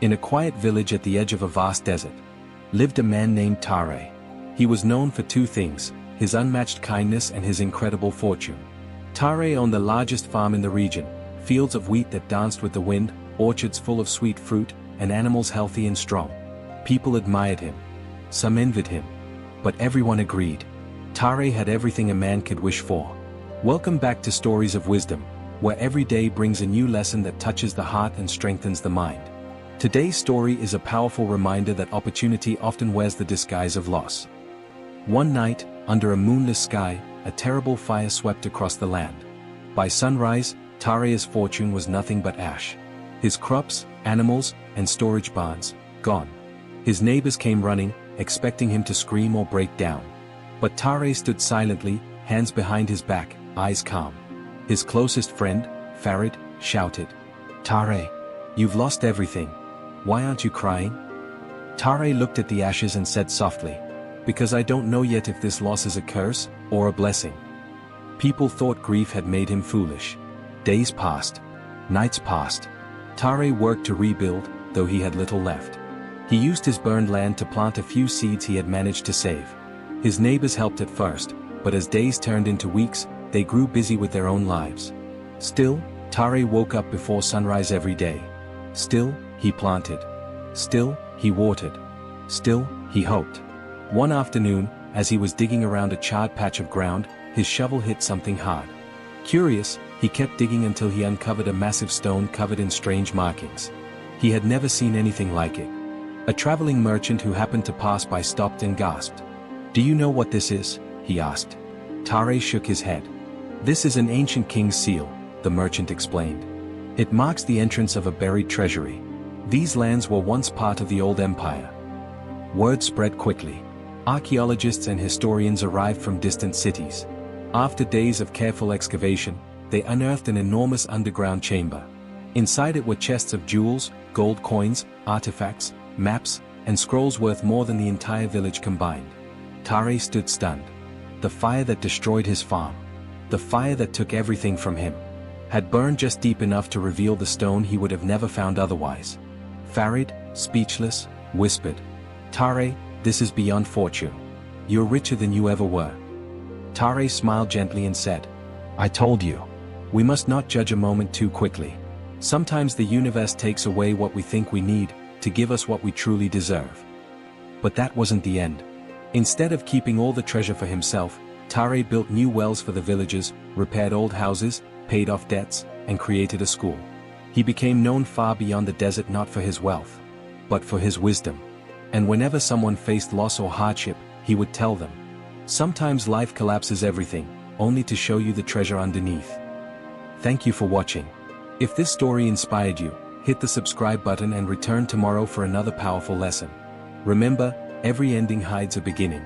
In a quiet village at the edge of a vast desert, lived a man named Tareh. He was known for two things, his unmatched kindness and his incredible fortune. Tareh owned the largest farm in the region, fields of wheat that danced with the wind, orchards full of sweet fruit, and animals healthy and strong. People admired him. Some envied him. But everyone agreed. Tareh had everything a man could wish for. Welcome back to Stories of Wisdom, where every day brings a new lesson that touches the heart and strengthens the mind. Today's story is a powerful reminder that opportunity often wears the disguise of loss. One night, under a moonless sky, a terrible fire swept across the land. By sunrise, Tareh's fortune was nothing but ash. His crops, animals, and storage barns, gone. His neighbors came running, expecting him to scream or break down. But Tareh stood silently, hands behind his back, eyes calm. His closest friend, Farid, shouted, "Tareh, you've lost everything. Why aren't you crying?" Tareh looked at the ashes and said softly, "Because I don't know yet if this loss is a curse or a blessing." People thought grief had made him foolish. Days passed. Nights passed. Tareh worked to rebuild, though he had little left. He used his burned land to plant a few seeds he had managed to save. His neighbors helped at first, but as days turned into weeks, they grew busy with their own lives. Still, Tareh woke up before sunrise every day. Still, he planted. Still, he watered. Still, he hoped. One afternoon, as he was digging around a charred patch of ground, his shovel hit something hard. Curious, he kept digging until he uncovered a massive stone covered in strange markings. He had never seen anything like it. A traveling merchant who happened to pass by stopped and gasped. "Do you know what this is?" he asked. Tareh shook his head. "This is an ancient king's seal," the merchant explained. "It marks the entrance of a buried treasury. These lands were once part of the old empire." Word spread quickly. Archaeologists and historians arrived from distant cities. After days of careful excavation, they unearthed an enormous underground chamber. Inside it were chests of jewels, gold coins, artifacts, maps, and scrolls worth more than the entire village combined. Tareh stood stunned. The fire that destroyed his farm, the fire that took everything from him, had burned just deep enough to reveal the stone he would have never found otherwise. Farid, speechless, whispered, "Tareh, this is beyond fortune. You're richer than you ever were." Tareh smiled gently and said, "I told you. We must not judge a moment too quickly. Sometimes the universe takes away what we think we need, to give us what we truly deserve." But that wasn't the end. Instead of keeping all the treasure for himself, Tareh built new wells for the villagers, repaired old houses, paid off debts, and created a school. He became known far beyond the desert not for his wealth, but for his wisdom. And whenever someone faced loss or hardship, he would tell them, "Sometimes life collapses everything, only to show you the treasure underneath." Thank you for watching. If this story inspired you, hit the subscribe button and return tomorrow for another powerful lesson. Remember, every ending hides a beginning.